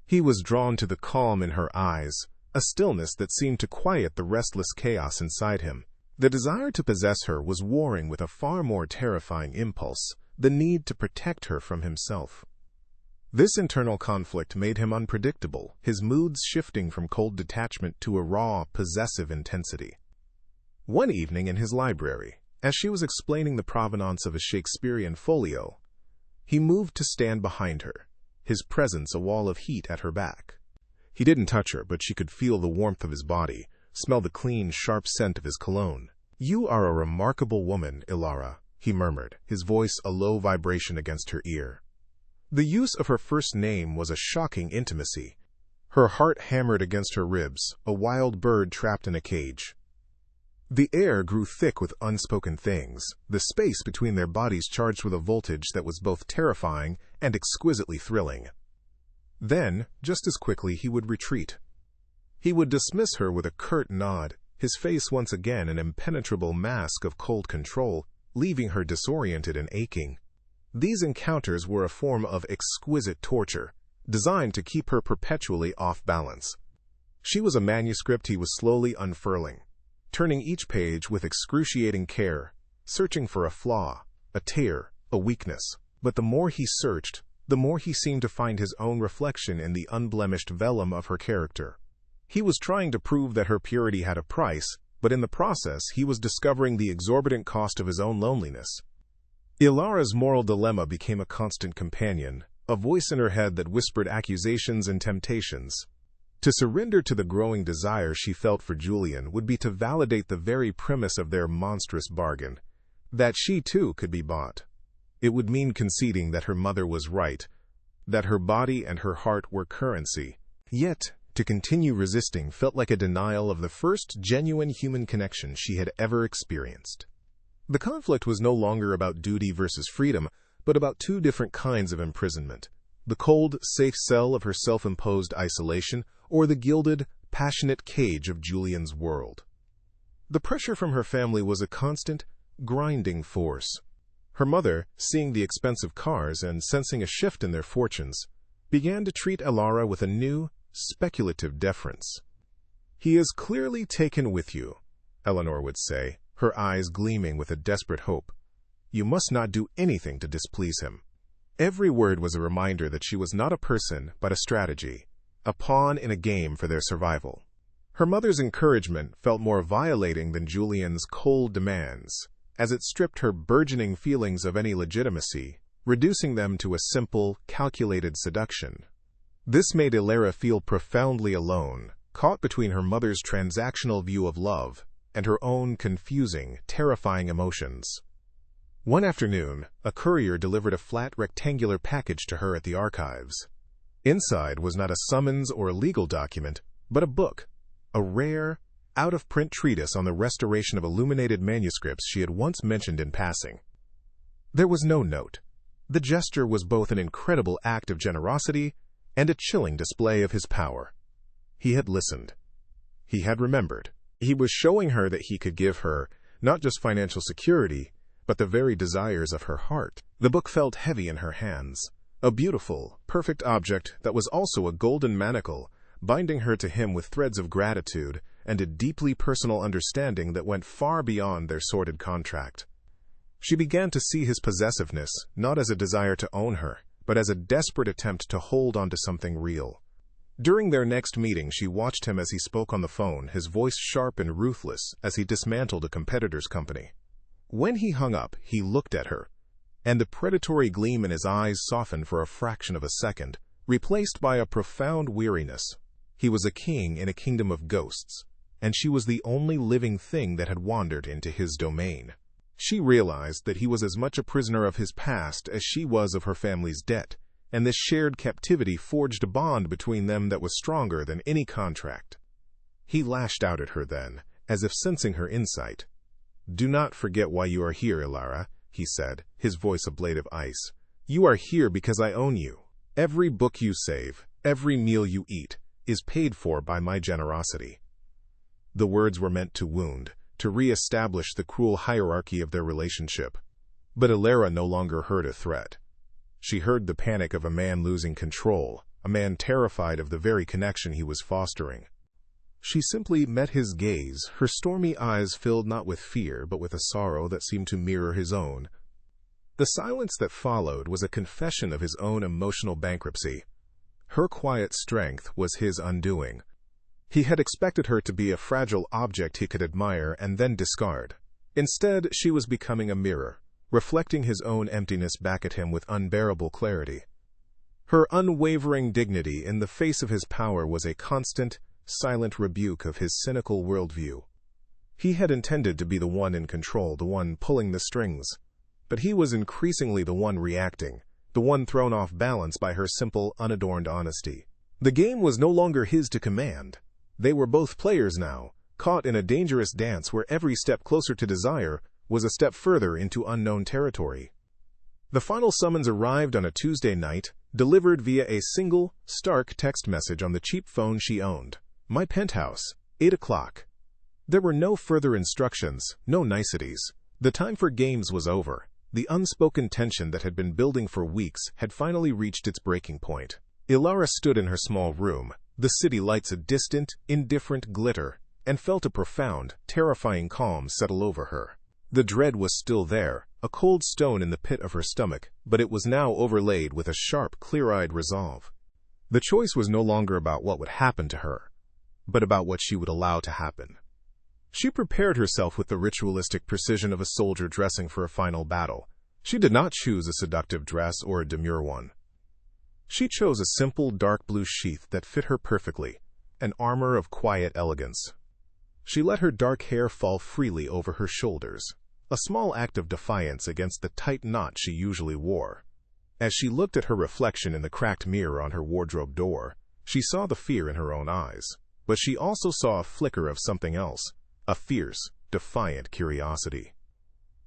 He was drawn to the calm in her eyes, a stillness that seemed to quiet the restless chaos inside him. The desire to possess her was warring with a far more terrifying impulse, the need to protect her from himself. This internal conflict made him unpredictable, his moods shifting from cold detachment to a raw, possessive intensity. One evening in his library, as she was explaining the provenance of a Shakespearean folio, he moved to stand behind her, his presence a wall of heat at her back. He didn't touch her, but she could feel the warmth of his body, smell the clean, sharp scent of his cologne. "You are a remarkable woman, Ilara," he murmured, his voice a low vibration against her ear. The use of her first name was a shocking intimacy. Her heart hammered against her ribs, a wild bird trapped in a cage. The air grew thick with unspoken things, the space between their bodies charged with a voltage that was both terrifying and exquisitely thrilling. Then, just as quickly, he would retreat. He would dismiss her with a curt nod, his face once again an impenetrable mask of cold control, leaving her disoriented and aching. These encounters were a form of exquisite torture, designed to keep her perpetually off balance. She was a manuscript he was slowly unfurling, turning each page with excruciating care, searching for a flaw, a tear, a weakness. But the more he searched, the more he seemed to find his own reflection in the unblemished vellum of her character. He was trying to prove that her purity had a price, but in the process he was discovering the exorbitant cost of his own loneliness. Ilara's moral dilemma became a constant companion, a voice in her head that whispered accusations and temptations. To surrender to the growing desire she felt for Julian would be to validate the very premise of their monstrous bargain, that she too could be bought. It would mean conceding that her mother was right, that her body and her heart were currency. Yet, to continue resisting felt like a denial of the first genuine human connection she had ever experienced. The conflict was no longer about duty versus freedom, but about two different kinds of imprisonment: the cold, safe cell of her self-imposed isolation, or the gilded, passionate cage of Julian's world. The pressure from her family was a constant, grinding force. Her mother, seeing the expensive cars and sensing a shift in their fortunes, began to treat Ilara with a new, speculative deference. "He is clearly taken with you," Eleanor would say, her eyes gleaming with a desperate hope. "You must not do anything to displease him." Every word was a reminder that she was not a person, but a strategy, a pawn in a game for their survival. Her mother's encouragement felt more violating than Julian's cold demands, as it stripped her burgeoning feelings of any legitimacy, reducing them to a simple, calculated seduction. This made Ilara feel profoundly alone, caught between her mother's transactional view of love and her own confusing, terrifying emotions. One afternoon, a courier delivered a flat rectangular package to her at the archives. Inside was not a summons or a legal document, but a book, a rare, out-of-print treatise on the restoration of illuminated manuscripts she had once mentioned in passing. There was no note. The gesture was both an incredible act of generosity and a chilling display of his power. He had listened. He had remembered. He was showing her that he could give her not just financial security, but the very desires of her heart. The book felt heavy in her hands, a beautiful, perfect object that was also a golden manacle, binding her to him with threads of gratitude and a deeply personal understanding that went far beyond their sordid contract. She began to see his possessiveness not as a desire to own her, but as a desperate attempt to hold onto something real. During their next meeting, she watched him as he spoke on the phone, his voice sharp and ruthless as he dismantled a competitor's company. When he hung up, he looked at her, and the predatory gleam in his eyes softened for a fraction of a second, replaced by a profound weariness. He was a king in a kingdom of ghosts, and she was the only living thing that had wandered into his domain. She realized that he was as much a prisoner of his past as she was of her family's debt, and this shared captivity forged a bond between them that was stronger than any contract. He lashed out at her then, as if sensing her insight. "Do not forget why you are here, Ilara," he said, his voice a blade of ice. "You are here because I own you. Every book you save, every meal you eat, is paid for by my generosity." The words were meant to wound, to re-establish the cruel hierarchy of their relationship. But Ilara no longer heard a threat. She heard the panic of a man losing control, a man terrified of the very connection he was fostering. She simply met his gaze, her stormy eyes filled not with fear, but with a sorrow that seemed to mirror his own. The silence that followed was a confession of his own emotional bankruptcy. Her quiet strength was his undoing. He had expected her to be a fragile object he could admire and then discard. Instead, she was becoming a mirror, reflecting his own emptiness back at him with unbearable clarity. Her unwavering dignity in the face of his power was a constant, silent rebuke of his cynical worldview. He had intended to be the one in control, the one pulling the strings, but he was increasingly the one reacting, the one thrown off balance by her simple, unadorned honesty. The game was no longer his to command. They were both players now, caught in a dangerous dance where every step closer to desire was a step further into unknown territory. The final summons arrived on a Tuesday night, delivered via a single, stark text message on the cheap phone she owned. My penthouse, 8 o'clock. There were no further instructions, no niceties. The time for games was over. The unspoken tension that had been building for weeks had finally reached its breaking point. Ilara stood in her small room, the city lights a distant, indifferent glitter, and felt a profound, terrifying calm settle over her. The dread was still there, a cold stone in the pit of her stomach, but it was now overlaid with a sharp, clear-eyed resolve. The choice was no longer about what would happen to her, but about what she would allow to happen. She prepared herself with the ritualistic precision of a soldier dressing for a final battle. She did not choose a seductive dress or a demure one. She chose a simple dark blue sheath that fit her perfectly, an armor of quiet elegance. She let her dark hair fall freely over her shoulders, a small act of defiance against the tight knot she usually wore. As she looked at her reflection in the cracked mirror on her wardrobe door, she saw the fear in her own eyes, but she also saw a flicker of something else, a fierce, defiant curiosity.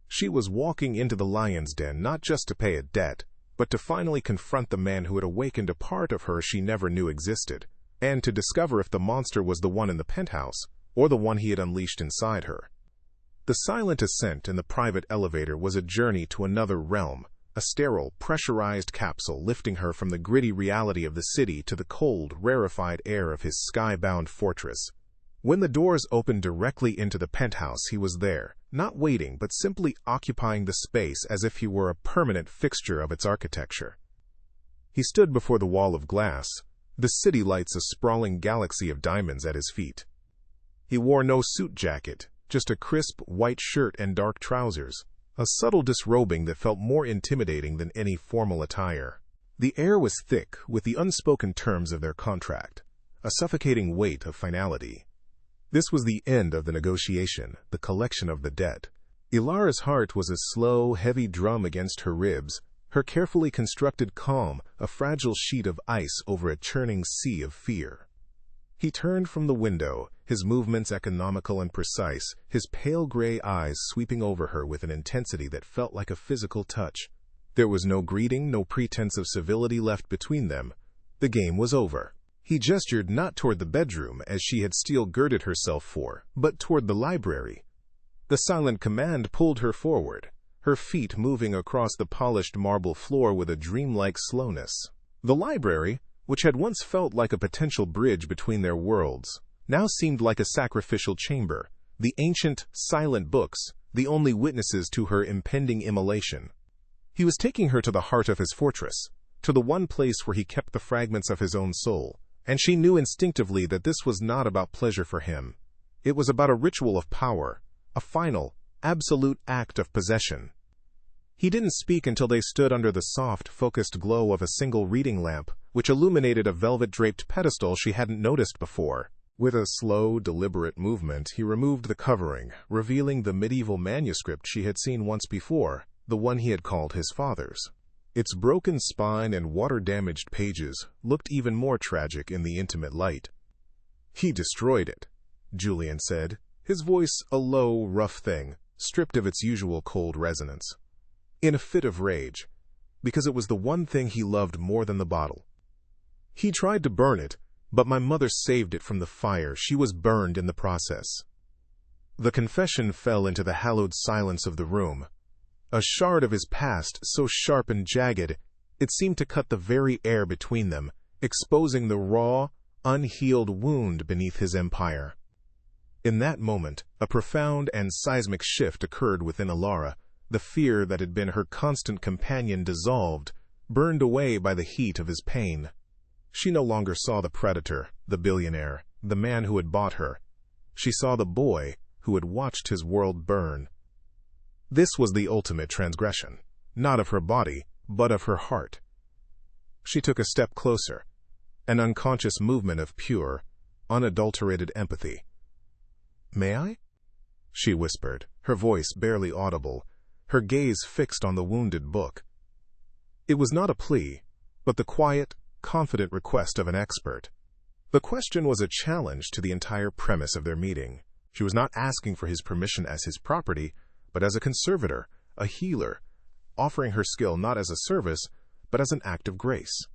She was walking into the lion's den not just to pay a debt, but to finally confront the man who had awakened a part of her she never knew existed, and to discover if the monster was the one in the penthouse, or the one he had unleashed inside her. The silent ascent in the private elevator was a journey to another realm, a sterile, pressurized capsule lifting her from the gritty reality of the city to the cold, rarefied air of his sky-bound fortress. When the doors opened directly into the penthouse, he was there, not waiting but simply occupying the space as if he were a permanent fixture of its architecture. He stood before the wall of glass, the city lights a sprawling galaxy of diamonds at his feet. He wore no suit jacket, just a crisp white shirt and dark trousers, a subtle disrobing that felt more intimidating than any formal attire. The air was thick with the unspoken terms of their contract, a suffocating weight of finality. This was the end of the negotiation, the collection of the debt. Ilara's heart was a slow, heavy drum against her ribs, her carefully constructed calm a fragile sheet of ice over a churning sea of fear. He turned from the window, his movements economical and precise, his pale gray eyes sweeping over her with an intensity that felt like a physical touch. There was no greeting, no pretense of civility left between them. The game was over. He gestured not toward the bedroom, as she had steel-girded herself for, but toward the library. The silent command pulled her forward, her feet moving across the polished marble floor with a dreamlike slowness. The library, which had once felt like a potential bridge between their worlds, now seemed like a sacrificial chamber, the ancient, silent books, the only witnesses to her impending immolation. He was taking her to the heart of his fortress, to the one place where he kept the fragments of his own soul, and she knew instinctively that this was not about pleasure for him. It was about a ritual of power, a final, absolute act of possession. He didn't speak until they stood under the soft, focused glow of a single reading lamp, which illuminated a velvet-draped pedestal she hadn't noticed before. With a slow, deliberate movement, he removed the covering, revealing the medieval manuscript she had seen once before, the one he had called his father's. Its broken spine and water-damaged pages looked even more tragic in the intimate light. "He destroyed it," Julian said, his voice a low, rough thing, stripped of its usual cold resonance. In a fit of rage, because it was the one thing he loved more than the bottle. "He tried to burn it, but my mother saved it from the fire. She was burned in the process." The confession fell into the hallowed silence of the room. A shard of his past so sharp and jagged, it seemed to cut the very air between them, exposing the raw, unhealed wound beneath his empire. In that moment, a profound and seismic shift occurred within Ilara. The fear that had been her constant companion dissolved, burned away by the heat of his pain. She no longer saw the predator, the billionaire, the man who had bought her. She saw the boy who had watched his world burn. This was the ultimate transgression, not of her body, but of her heart. She took a step closer, an unconscious movement of pure, unadulterated empathy. "May I?" she whispered, her voice barely audible, her gaze fixed on the wounded book. It was not a plea, but the quiet, confident request of an expert. The question was a challenge to the entire premise of their meeting. She was not asking for his permission as his property, but as a conservator, a healer, offering her skill not as a service, but as an act of grace.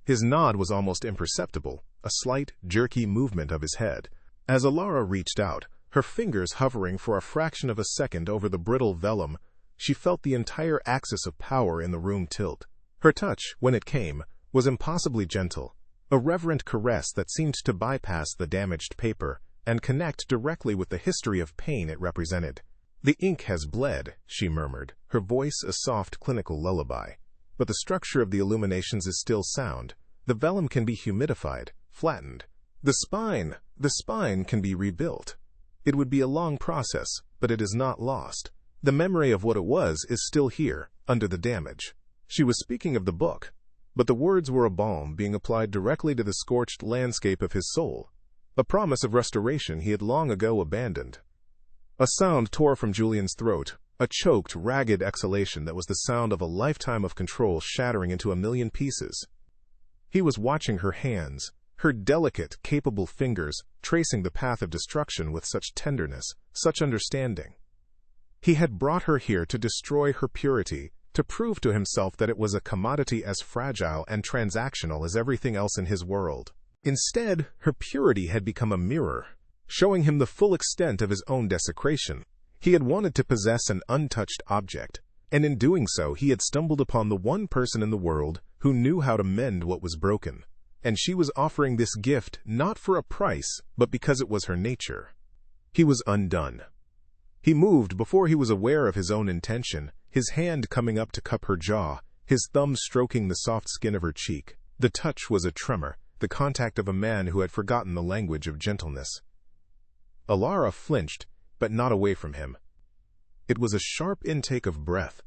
His nod was almost imperceptible, a slight, jerky movement of his head. As Alara reached out, her fingers hovering for a fraction of a second over the brittle vellum, she felt the entire axis of power in the room tilt. Her touch, when it came, was impossibly gentle, a reverent caress that seemed to bypass the damaged paper and connect directly with the history of pain it represented. "The ink has bled," she murmured, her voice a soft clinical lullaby. "But the structure of the illuminations is still sound. The vellum can be humidified, flattened. The spine can be rebuilt. It would be a long process, but it is not lost. The memory of what it was is still here, under the damage." She was speaking of the book, but the words were a balm being applied directly to the scorched landscape of his soul, a promise of restoration he had long ago abandoned. A sound tore from Julian's throat, a choked, ragged exhalation that was the sound of a lifetime of control shattering into a million pieces. He was watching her hands, her delicate, capable fingers, tracing the path of destruction with such tenderness, such understanding. He had brought her here to destroy her purity, to prove to himself that it was a commodity as fragile and transactional as everything else in his world. Instead, her purity had become a mirror, showing him the full extent of his own desecration. He had wanted to possess an untouched object, and in doing so he had stumbled upon the one person in the world who knew how to mend what was broken. And she was offering this gift not for a price, but because it was her nature. He was undone. He moved before he was aware of his own intention, his hand coming up to cup her jaw, his thumb stroking the soft skin of her cheek. The touch was a tremor, the contact of a man who had forgotten the language of gentleness. Alara flinched, but not away from him. It was a sharp intake of breath,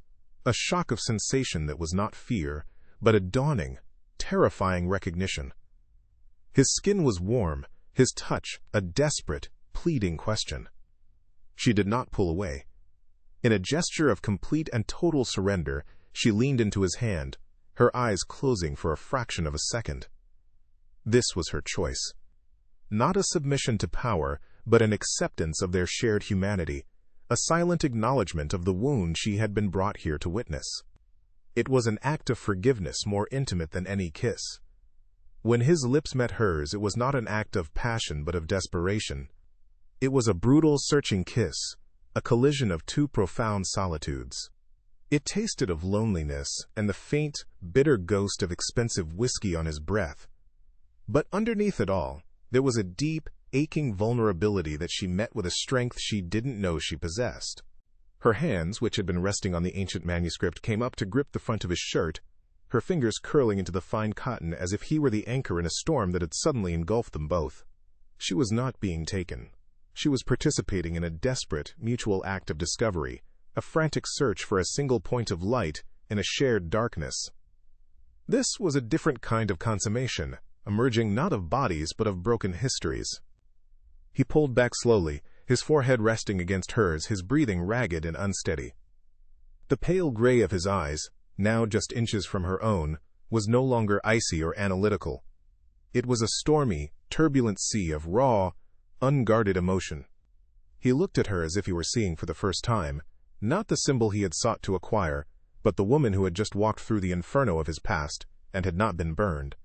a shock of sensation that was not fear, but a dawning, terrifying recognition. His skin was warm, his touch a desperate, pleading question. She did not pull away. In a gesture of complete and total surrender, she leaned into his hand, her eyes closing for a fraction of a second. This was her choice. Not a submission to power, but an acceptance of their shared humanity, a silent acknowledgement of the wound she had been brought here to witness. It was an act of forgiveness more intimate than any kiss. When his lips met hers, it was not an act of passion but of desperation. It was a brutal, searching kiss, a collision of two profound solitudes. It tasted of loneliness and the faint, bitter ghost of expensive whiskey on his breath. But underneath it all, there was a deep, aching vulnerability that she met with a strength she didn't know she possessed. Her hands, which had been resting on the ancient manuscript, came up to grip the front of his shirt, her fingers curling into the fine cotton as if he were the anchor in a storm that had suddenly engulfed them both. She was not being taken. She was participating in a desperate, mutual act of discovery, a frantic search for a single point of light in a shared darkness. This was a different kind of consummation, emerging not of bodies but of broken histories. He pulled back slowly, his forehead resting against hers, his breathing ragged and unsteady. The pale gray of his eyes, now just inches from her own, was no longer icy or analytical. It was a stormy, turbulent sea of raw, unguarded emotion. He looked at her as if he were seeing for the first time, not the symbol he had sought to acquire, but the woman who had just walked through the inferno of his past and had not been burned.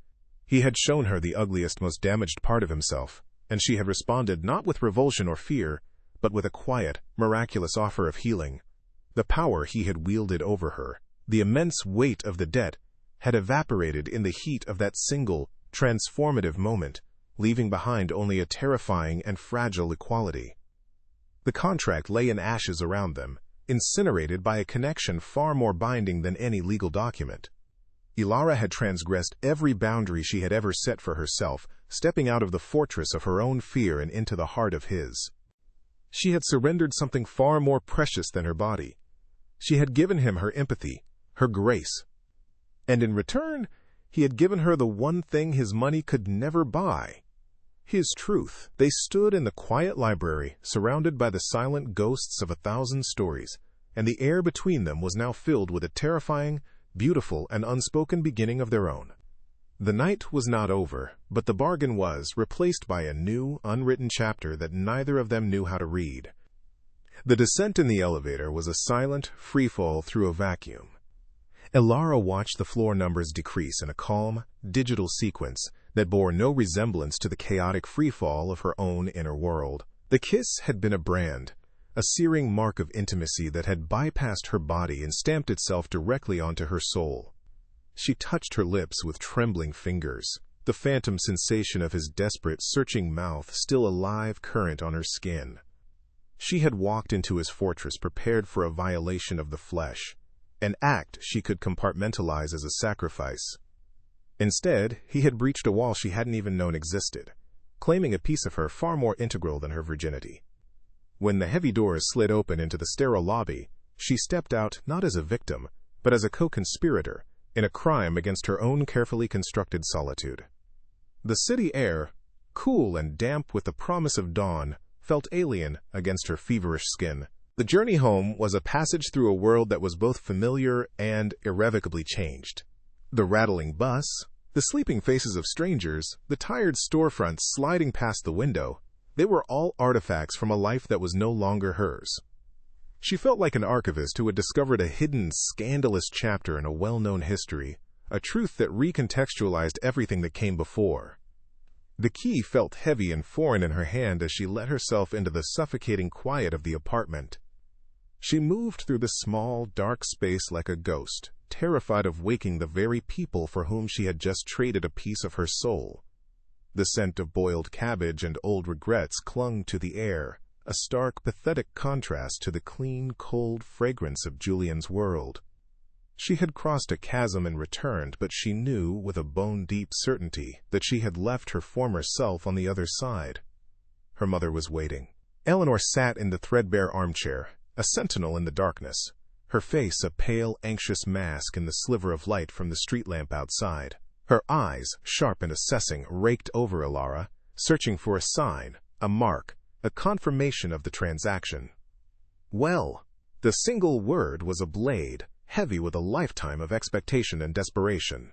He had shown her the ugliest, most damaged part of himself, and she had responded not with revulsion or fear, but with a quiet, miraculous offer of healing. The power he had wielded over her, the immense weight of the debt, had evaporated in the heat of that single, transformative moment, leaving behind only a terrifying and fragile equality. The contract lay in ashes around them, incinerated by a connection far more binding than any legal document. Ilara had transgressed every boundary she had ever set for herself, stepping out of the fortress of her own fear and into the heart of his. She had surrendered something far more precious than her body. She had given him her empathy, her grace. And in return, he had given her the one thing his money could never buy: his truth. They stood in the quiet library, surrounded by the silent ghosts of 1,000 stories, and the air between them was now filled with a terrifying, beautiful, and unspoken beginning of their own. The night was not over, but the bargain was replaced by a new, unwritten chapter that neither of them knew how to read. The descent in the elevator was a silent freefall through a vacuum. Elara watched the floor numbers decrease in a calm, digital sequence that bore no resemblance to the chaotic freefall of her own inner world. The kiss had been a brand, a searing mark of intimacy that had bypassed her body and stamped itself directly onto her soul. She touched her lips with trembling fingers, the phantom sensation of his desperate, searching mouth still a live current on her skin. She had walked into his fortress prepared for a violation of the flesh, an act she could compartmentalize as a sacrifice. Instead, he had breached a wall she hadn't even known existed, claiming a piece of her far more integral than her virginity. When the heavy doors slid open into the sterile lobby, she stepped out not as a victim, but as a co-conspirator in a crime against her own carefully constructed solitude. The city air, cool and damp with the promise of dawn, felt alien against her feverish skin. The journey home was a passage through a world that was both familiar and irrevocably changed. The rattling bus, the sleeping faces of strangers, the tired storefronts sliding past the window, they were all artifacts from a life that was no longer hers. She felt like an archivist who had discovered a hidden, scandalous chapter in a well-known history, a truth that recontextualized everything that came before. The key felt heavy and foreign in her hand as she let herself into the suffocating quiet of the apartment. She moved through the small, dark space like a ghost, terrified of waking the very people for whom she had just traded a piece of her soul. The scent of boiled cabbage and old regrets clung to the air, a stark, pathetic contrast to the clean, cold fragrance of Julian's world. She had crossed a chasm and returned, but she knew with a bone-deep certainty that she had left her former self on the other side. Her mother was waiting. Eleanor sat in the threadbare armchair, a sentinel in the darkness, her face a pale, anxious mask in the sliver of light from the street lamp outside. Her eyes, sharp and assessing, raked over Elara, searching for a sign, a mark, a confirmation of the transaction. Well, the single word was a blade, heavy with a lifetime of expectation and desperation.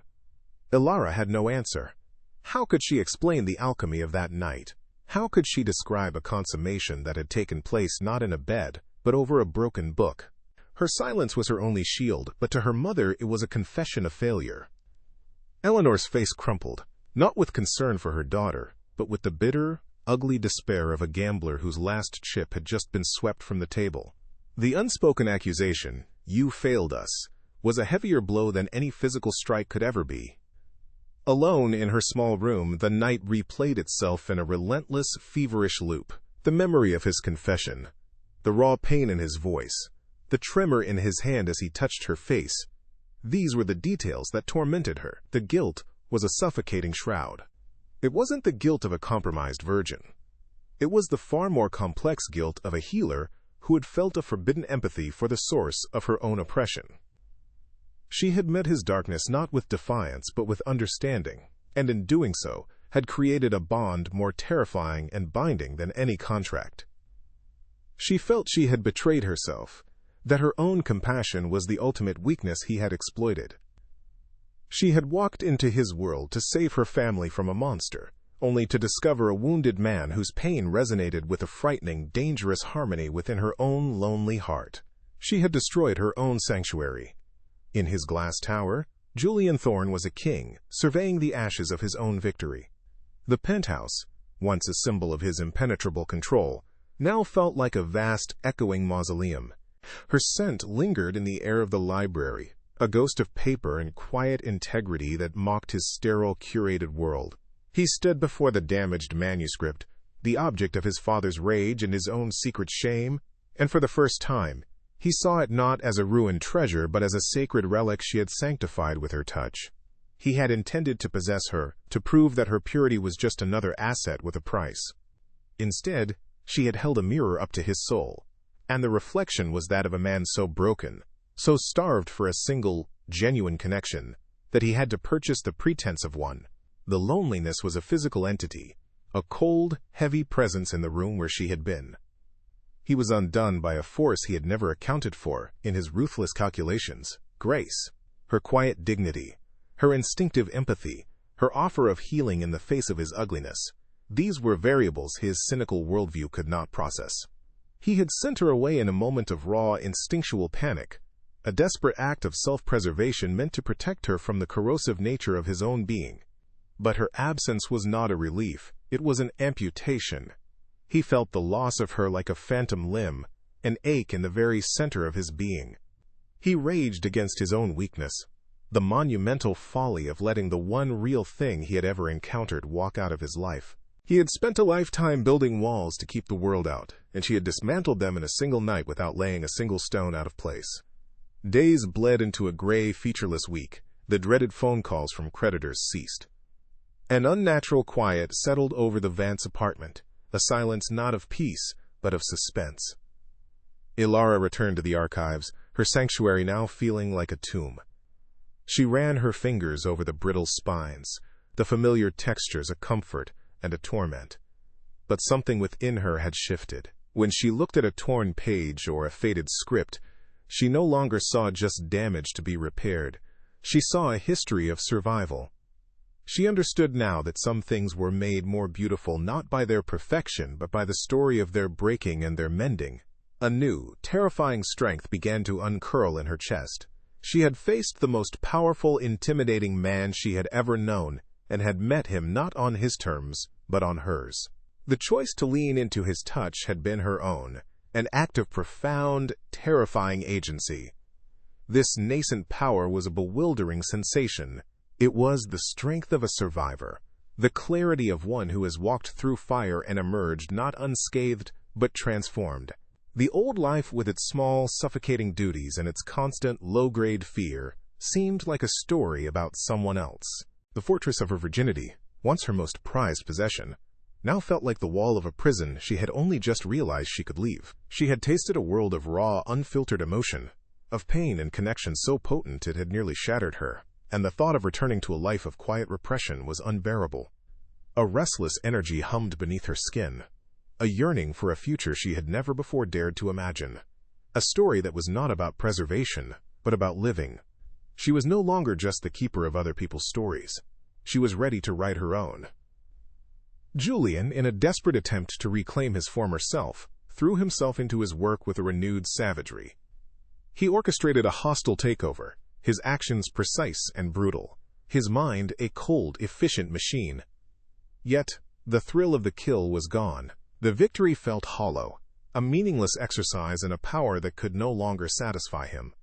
Elara had no answer. How could she explain the alchemy of that night? How could she describe a consummation that had taken place not in a bed, but over a broken book? Her silence was her only shield, but to her mother it was a confession of failure. Eleanor's face crumpled, not with concern for her daughter, but with the bitter, ugly despair of a gambler whose last chip had just been swept from the table. The unspoken accusation, "You failed us," was a heavier blow than any physical strike could ever be. Alone in her small room, the night replayed itself in a relentless, feverish loop. The memory of his confession, the raw pain in his voice, the tremor in his hand as he touched her face. These were the details that tormented her. The guilt was a suffocating shroud. It wasn't the guilt of a compromised virgin. It was the far more complex guilt of a healer who had felt a forbidden empathy for the source of her own oppression. She had met his darkness not with defiance but with understanding, and in doing so had created a bond more terrifying and binding than any contract. She felt she had betrayed herself, that her own compassion was the ultimate weakness he had exploited. She had walked into his world to save her family from a monster, only to discover a wounded man whose pain resonated with a frightening, dangerous harmony within her own lonely heart. She had destroyed her own sanctuary. In his glass tower, Julian Thorne was a king, surveying the ashes of his own victory. The penthouse, once a symbol of his impenetrable control, now felt like a vast, echoing mausoleum. Her scent lingered in the air of the library, a ghost of paper and quiet integrity that mocked his sterile, curated world. He stood before the damaged manuscript, the object of his father's rage and his own secret shame, and for the first time, he saw it not as a ruined treasure but as a sacred relic she had sanctified with her touch. He had intended to possess her, to prove that her purity was just another asset with a price. Instead, she had held a mirror up to his soul, and the reflection was that of a man so broken, so starved for a single, genuine connection, that he had to purchase the pretense of one. The loneliness was a physical entity, a cold, heavy presence in the room where she had been. He was undone by a force he had never accounted for in his ruthless calculations: Grace, her quiet dignity, her instinctive empathy, her offer of healing in the face of his ugliness. These were variables his cynical worldview could not process. He had sent her away in a moment of raw, instinctual panic, a desperate act of self-preservation meant to protect her from the corrosive nature of his own being. But her absence was not a relief, it was an amputation. He felt the loss of her like a phantom limb, an ache in the very center of his being. He raged against his own weakness, the monumental folly of letting the one real thing he had ever encountered walk out of his life. He had spent a lifetime building walls to keep the world out, and she had dismantled them in a single night without laying a single stone out of place. Days bled into a gray, featureless week. The dreaded phone calls from creditors ceased. An unnatural quiet settled over the Vance apartment, a silence not of peace, but of suspense. Ilara returned to the archives, her sanctuary now feeling like a tomb. She ran her fingers over the brittle spines, the familiar textures a comfort and a torment. But something within her had shifted. When she looked at a torn page or a faded script, she no longer saw just damage to be repaired. She saw a history of survival. She understood now that some things were made more beautiful not by their perfection, but by the story of their breaking and their mending. A new, terrifying strength began to uncurl in her chest. She had faced the most powerful, intimidating man she had ever known, and had met him not on his terms, but on hers. The choice to lean into his touch had been her own, an act of profound, terrifying agency. This nascent power was a bewildering sensation. It was the strength of a survivor, the clarity of one who has walked through fire and emerged not unscathed, but transformed. The old life with its small, suffocating duties and its constant, low-grade fear seemed like a story about someone else. The fortress of her virginity, once her most prized possession, now felt like the wall of a prison she had only just realized she could leave. She had tasted a world of raw, unfiltered emotion, of pain and connection so potent it had nearly shattered her, and the thought of returning to a life of quiet repression was unbearable. A restless energy hummed beneath her skin, a yearning for a future she had never before dared to imagine. A story that was not about preservation, but about living. She was no longer just the keeper of other people's stories. She was ready to write her own. Julian, in a desperate attempt to reclaim his former self, threw himself into his work with a renewed savagery. He orchestrated a hostile takeover, his actions precise and brutal, his mind a cold, efficient machine. Yet, the thrill of the kill was gone. The victory felt hollow, a meaningless exercise in a power that could no longer satisfy him.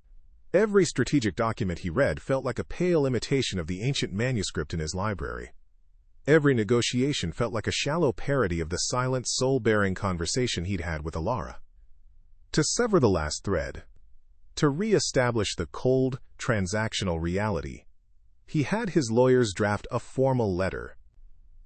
Every strategic document he read felt like a pale imitation of the ancient manuscript in his library. Every negotiation felt like a shallow parody of the silent, soul-bearing conversation he'd had with Ilara. To sever the last thread, to re-establish the cold, transactional reality, he had his lawyers draft a formal letter.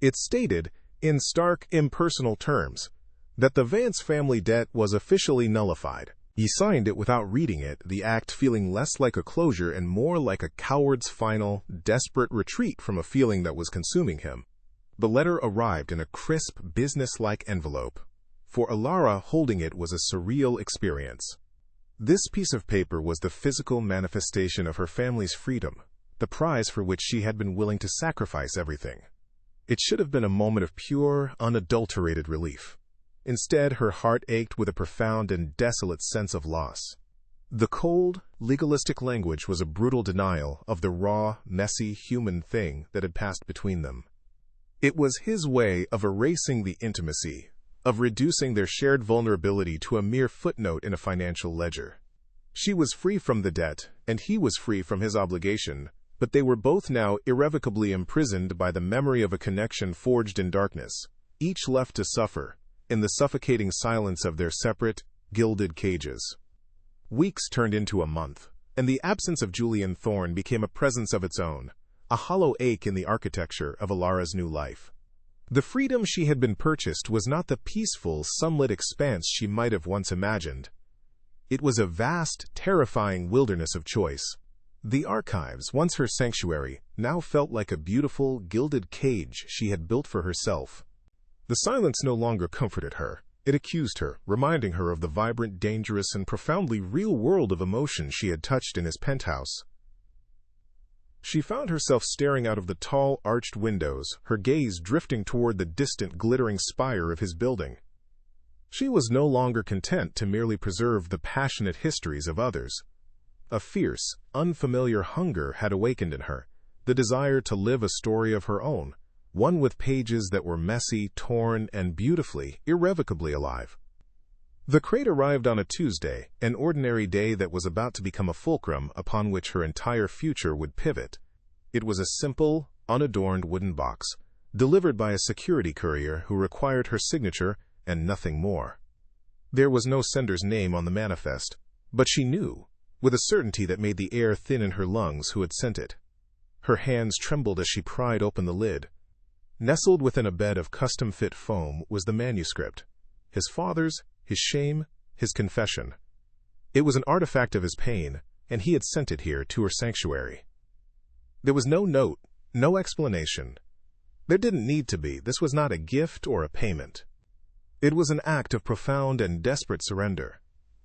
It stated, in stark, impersonal terms, that the Vance family debt was officially nullified. He signed it without reading it, the act feeling less like a closure and more like a coward's final, desperate retreat from a feeling that was consuming him. The letter arrived in a crisp, business-like envelope. For Ilara, holding it was a surreal experience. This piece of paper was the physical manifestation of her family's freedom, the prize for which she had been willing to sacrifice everything. It should have been a moment of pure, unadulterated relief. Instead, her heart ached with a profound and desolate sense of loss. The cold, legalistic language was a brutal denial of the raw, messy, human thing that had passed between them. It was his way of erasing the intimacy, of reducing their shared vulnerability to a mere footnote in a financial ledger. She was free from the debt, and he was free from his obligation, but they were both now irrevocably imprisoned by the memory of a connection forged in darkness, each left to suffer, in the suffocating silence of their separate, gilded cages. Weeks turned into a month, and the absence of Julian Thorne became a presence of its own, a hollow ache in the architecture of Ilara's new life. The freedom she had been purchased was not the peaceful, sunlit expanse she might have once imagined. It was a vast, terrifying wilderness of choice. The archives, once her sanctuary, now felt like a beautiful, gilded cage she had built for herself. The silence no longer comforted her. It accused her, reminding her of the vibrant, dangerous, and profoundly real world of emotion she had touched in his penthouse. She found herself staring out of the tall, arched windows, her gaze drifting toward the distant, glittering spire of his building. She was no longer content to merely preserve the passionate histories of others. A fierce, unfamiliar hunger had awakened in her, the desire to live a story of her own, one with pages that were messy, torn, and beautifully, irrevocably alive. The crate arrived on a Tuesday, an ordinary day that was about to become a fulcrum upon which her entire future would pivot. It was a simple, unadorned wooden box, delivered by a security courier who required her signature and nothing more. There was no sender's name on the manifest, but she knew, with a certainty that made the air thin in her lungs, who had sent it. Her hands trembled as she pried open the lid. Nestled within a bed of custom-fit foam was the manuscript, his father's, his shame, his confession. It was an artifact of his pain, and he had sent it here to her sanctuary. There was no note, no explanation. There didn't need to be. This was not a gift or a payment. It was an act of profound and desperate surrender,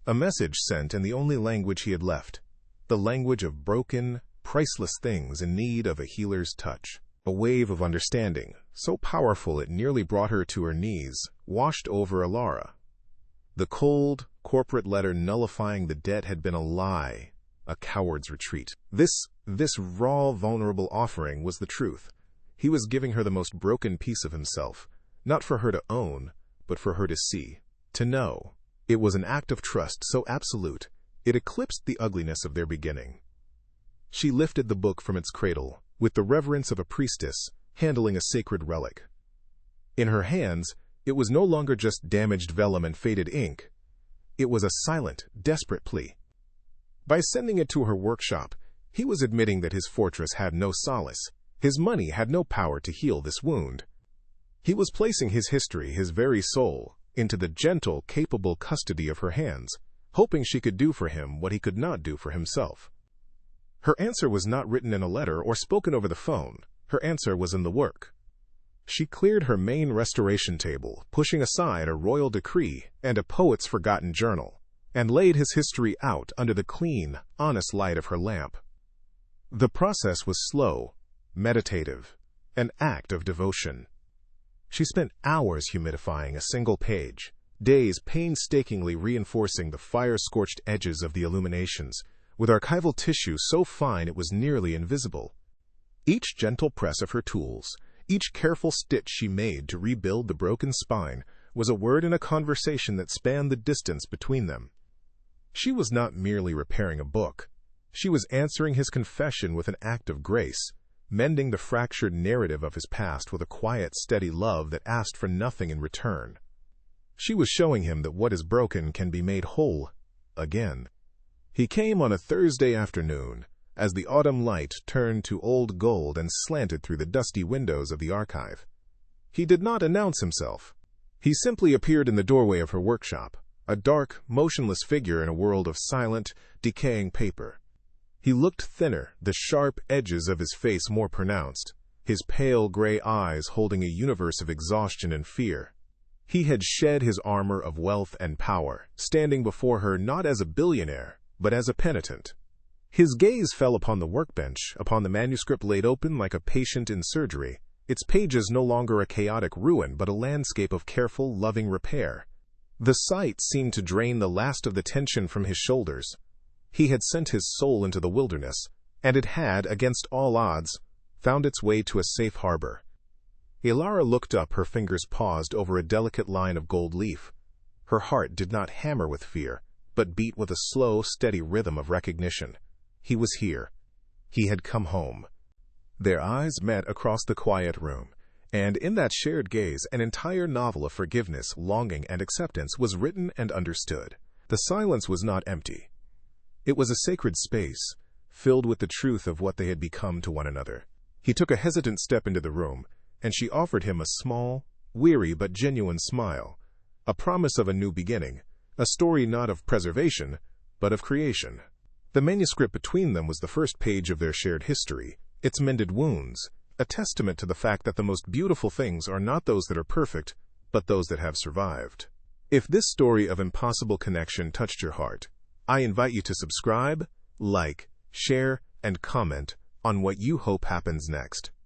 a message sent in the only language he had left, the language of broken, priceless things in need of a healer's touch. A wave of understanding, so powerful it nearly brought her to her knees, washed over Alara. The cold, corporate letter nullifying the debt had been a lie, a coward's retreat. This raw, vulnerable offering was the truth. He was giving her the most broken piece of himself, not for her to own, but for her to see, to know. It was an act of trust so absolute, it eclipsed the ugliness of their beginning. She lifted the book from its cradle, with the reverence of a priestess handling a sacred relic. In her hands, it was no longer just damaged vellum and faded ink. It was a silent, desperate plea. By sending it to her workshop, he was admitting that his fortress had no solace. His money had no power to heal this wound. He was placing his history, his very soul, into the gentle, capable custody of her hands, hoping she could do for him what he could not do for himself. Her answer was not written in a letter or spoken over the phone. Her answer was in the work. She cleared her main restoration table, pushing aside a royal decree and a poet's forgotten journal, and laid his history out under the clean, honest light of her lamp. The process was slow, meditative, an act of devotion. She spent hours humidifying a single page, days painstakingly reinforcing the fire-scorched edges of the illuminations, with archival tissue so fine it was nearly invisible. Each gentle press of her tools, each careful stitch she made to rebuild the broken spine, was a word in a conversation that spanned the distance between them. She was not merely repairing a book. She was answering his confession with an act of grace, mending the fractured narrative of his past with a quiet, steady love that asked for nothing in return. She was showing him that what is broken can be made whole again. He came on a Thursday afternoon, as the autumn light turned to old gold and slanted through the dusty windows of the archive. He did not announce himself. He simply appeared in the doorway of her workshop, a dark, motionless figure in a world of silent, decaying paper. He looked thinner, the sharp edges of his face more pronounced, his pale gray eyes holding a universe of exhaustion and fear. He had shed his armor of wealth and power, standing before her not as a billionaire, but as a penitent. His gaze fell upon the workbench, upon the manuscript laid open like a patient in surgery, its pages no longer a chaotic ruin but a landscape of careful, loving repair. The sight seemed to drain the last of the tension from his shoulders. He had sent his soul into the wilderness, and it had, against all odds, found its way to a safe harbor. Alara looked up, her fingers paused over a delicate line of gold leaf. Her heart did not hammer with fear, but beat with a slow, steady rhythm of recognition. He was here. He had come home. Their eyes met across the quiet room, and in that shared gaze, an entire novel of forgiveness, longing, and acceptance was written and understood. The silence was not empty. It was a sacred space, filled with the truth of what they had become to one another. He took a hesitant step into the room, and she offered him a small, weary but genuine smile, a promise of a new beginning, a story not of preservation, but of creation. The manuscript between them was the first page of their shared history, its mended wounds, a testament to the fact that the most beautiful things are not those that are perfect, but those that have survived. If this story of impossible connection touched your heart, I invite you to subscribe, like, share, and comment on what you hope happens next.